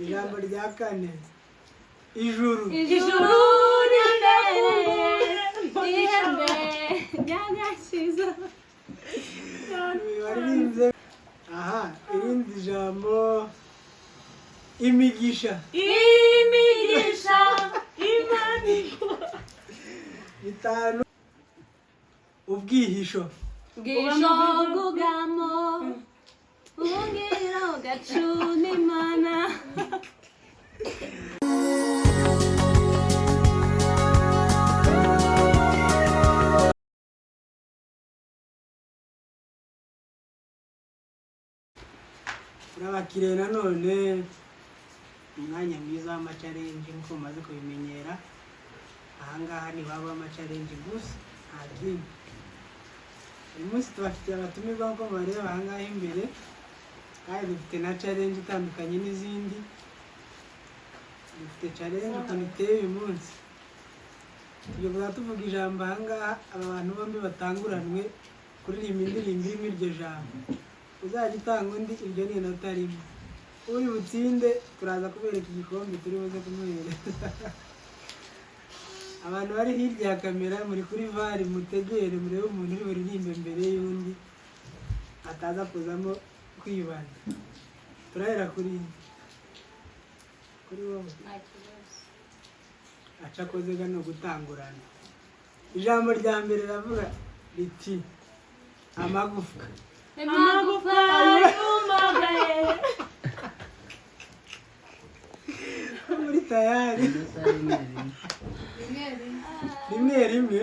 ijambo rya kane ijuru ijuru ihembe ryanyashiza waririmbye. Aha, irindi jambo imigisha imani bitanu ubwihisho bw'ishogugamo ubwira ugacuna imana. urabakiriye nanone umwanya mwiza w'amacarenji nk'uko mumaze kubimenyera. Ahangaha ni waba amacarenji gusa nta kindi. uyu munsi tubafitiye abatumirwa nk'uko mubareba ahangaha imbere, kandi dufite na challenge itandukanye n'izindi. Dufite challenge ukuntu iteye uyu munsi. Tugiye tuvuga ijambo ahangaha, aba bantu bombi batanguranwe kuririmba indirimbo irimo iryo jambo. Uzajya utanga undi iryo ni inota rimwe. Uri butsinde turaza kubereka igikombe turi buze kumuhereza. Abantu bari hirya ya kamera muri kuri vari mutegere murebe umuntu uri buririmbe mbere y'undi ataza kuzamo kwibana. Turahera kuri wowe. Aca koze gano gutangurana. Ijambo rya mbere ravuga riti amagufwa. Amagufwa yumagaye muri tayari rimwe.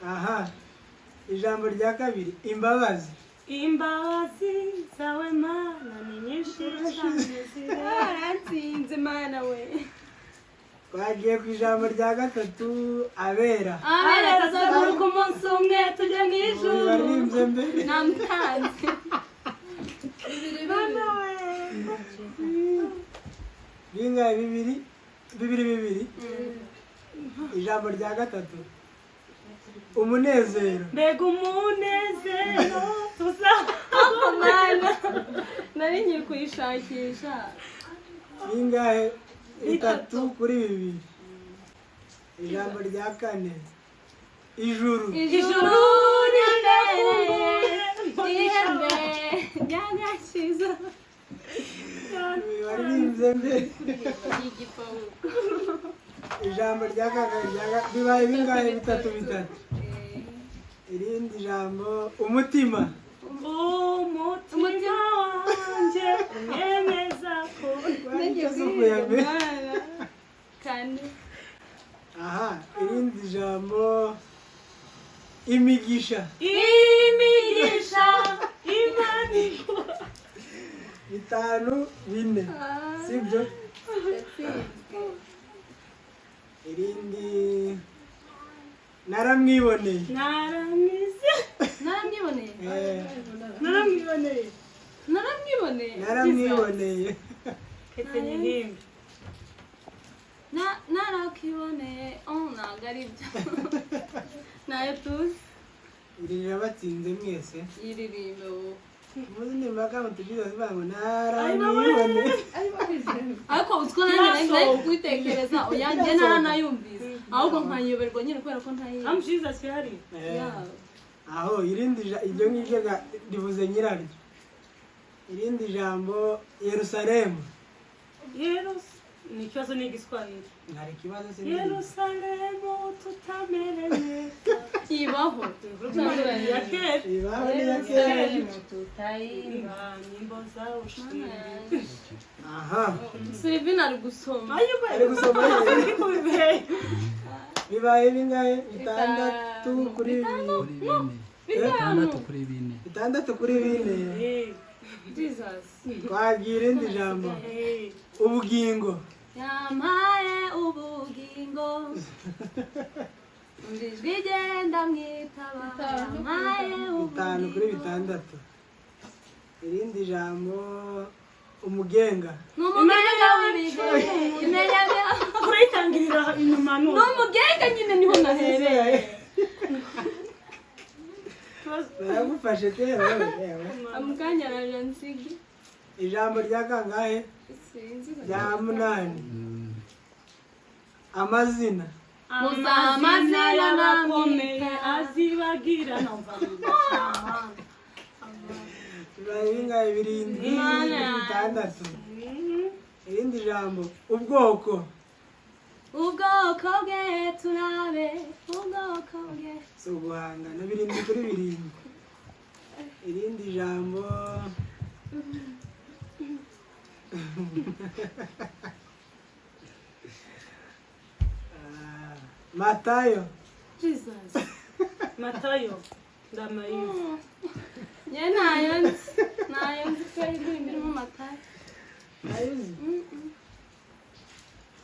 Aha, ijambo rya kabiri imbabazi zawe mana ni nyinshi cyane ziratsinze mana we. Twagiye ku ijambo rya gatatu abera tuzaguruka umunsi umwe tujya mu ijuru. waririmbye mbere namutanze bingahe bibiri. Ijambo rya gatatu umunezero. mbega umunezero tuzamana nari ngiye kuyishakisha. Bingahe bitatu kuri bibiri. Ijambo rya kane ijuru ihembe ryanyashiza waririmbye mbere. Ijambo rya kane bibaye bingahe bitatu. Irindi jambo umutima wanjye unyemeza ko kane. aha, irindi jambo imigisha imani bitanu bine sibyo. Irindi naramwiboneye. narakiboneye ntabwo ari byo nayo tuzi. Iri rirabatsinze mwese. yiririmbe wowe muzi nimba kama tugize zivuga ngo naramwiboneye. ariko utwo nanjye nari kwitekereza uyanjye naranayumvise ahubwo nkayoberwa nyine kubera ko ntayizi. amushiza cyari aho irindi iryo ngiryo rivuze nyiraryo. Irindi jambo Yerusalemu. ni ikibazo ni igiswahili. Ntari kibazo se. Yerusalemu tutamereye kibaho ni ya kera tutayimba nyimbo zawe ushimye. Aha, Sylvine ari gusoma bibaye bingahe bitandatu kuri bine. Jesus Twagira irindi jambo ubugingo. yampaye ubugingo ijwi genda mwitaba yampaye bitanu kuri bitandatu. Irindi jambo umugenga. n'umugenga w'ibigenge kuritangirira inyuma n'umugenga nyine niho nahereye. Baragufashe kera wowe. amukanya araje nsigi. Ijambo rya kangahe rya munani amazina amazina y'abakomeye azibagira bibaye bingahe birindwi bitandatu irindi jambo ubwoko bwe turabe ubwoko bwe si uguhangana birindwi kuri birindwi irindi jambo Matayo Jesus Matayo ndamayizi ye nayo nzi ko irimo Matayo ayuzi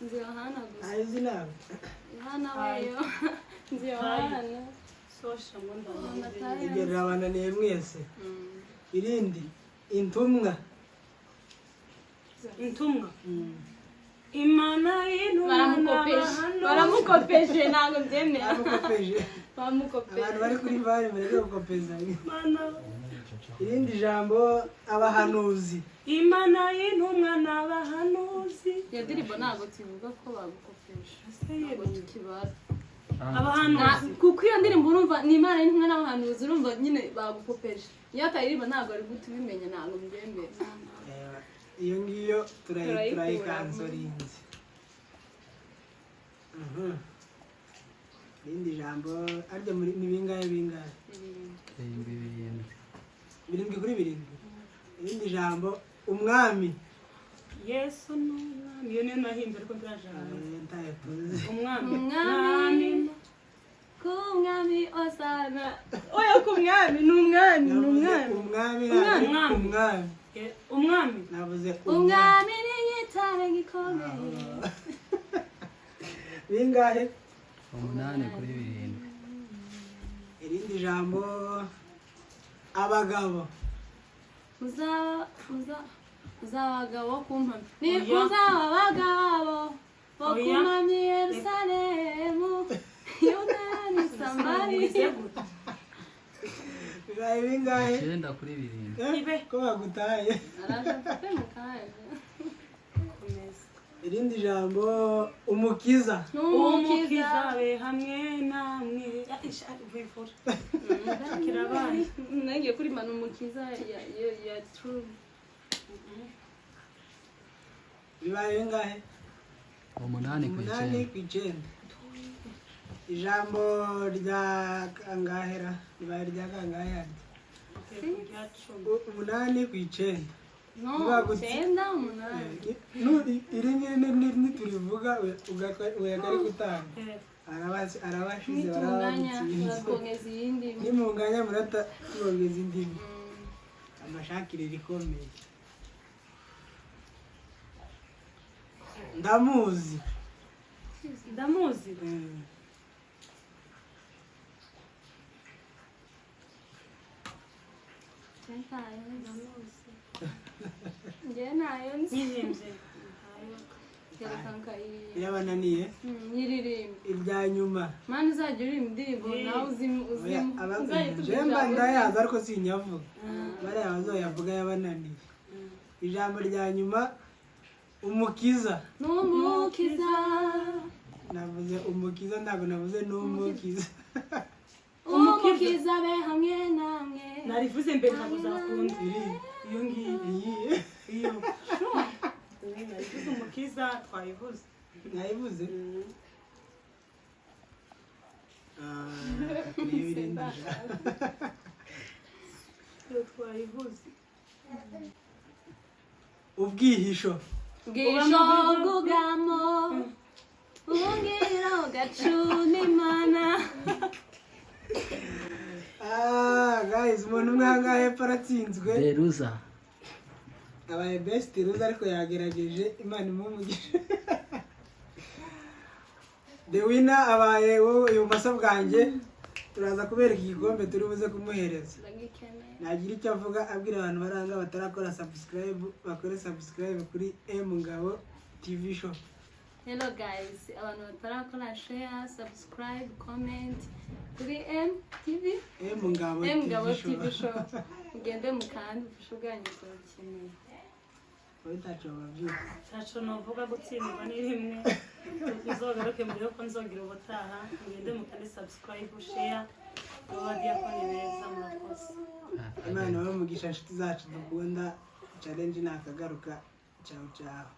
nzi Yohana gusa ayuzi nawe Yohana weyo nzi Yohana sosha ngo ndamayizi Matayo igerera abananiye mwese irindi intumwa Imana baramukopeje ntabwo byemera bamukopeje abantu bari kuri vare bareke gukopeza irindi jambo abahanuzi Imana y'intumwa n'abahanuzi iyo ndirimbo ntabwo tuvuga ko bagukopeje ntabwo tukibara abahanuzi kuko iyo ndirimbo urumva ni Imana y'intumwa n'abahanuzi urumva nyine bagukopeje iyo ataririmba ntabwo ari guta ubimenya ntabwo mbyemera iyo ngiyo turayikansorinze irindi jambo arya ni bingahe birindwi kuri birindwi irindi jambo umwami Yesu n'umwami iyo niyo nahimbye ariko ndajana umwami ku mwami osana oya ku mwami ni umwami navuze umwami ni igitare gikomeye bingahe 8 kuri 7 irindi jambo abagabo uzabagabo kumpamya ni uzaba abagabo bo kumamya Yerusalemu Yudani Samariya bibaye bingahe 9 kuri 7 ko bagutaye arashaka mu kanya irindi jambo umukiza be hamwe namwe vivura kirabaye nagiye kuri manu umukiza ya true bibaye bingahe 8 ku 9 ijambo rya kangahera ribaye rya kangahera 8 ku 9 no 8 niturivuga uyakari gutanga arabashize barabangeza iyindi nimunganya murata kubongeza indimi amashakire rikomeye ndamuzi njye nayo yabananiye irya nyuma mani uzajya uririmba indirimbo nawe jemba ndayaza ariko sinyavuga bariya bazoyavuga yabananiye ijambo rya nyuma umukiza n'umukiza navuze umukiza ntabwo navuze n'umukiza umukiza be hamwe namwe narivuze mbere ntabwo uzakunda iyo ngiyo iyo narivuze umukiza twayivuze nayivuze twayivuze ubwihisho bw'ubwugamo ubwira ugacuna imana guys umuntu umwe ahangaha hepfo aratsinzwe Beruza abaye best ruza ariko yagerageje Imana imumugisha the winner abaye wowe ibumoso bwanjye turaza kubereka igikombe turi buze kumuhereza nagira icyo avuga abwira abantu baranga batarakora subscribe bakore subscribe kuri Ngabo TV show. Hello guys, abantu batarakora share, subscribe, comment kuri MTV Ngabo TV show. Mugende mukandi ufashe ubwanyu kubakeneye. wowe ntacyo wabyuka ntacyo navuga gutsindwa ni rimwe uzogaruke mbere yuko nzogira ubutaha mugende mukande subscribe share abadiyakoni beza murakoze Imana bamugisha inshuti zacu dukunda challenge nakagaruka ciao ciao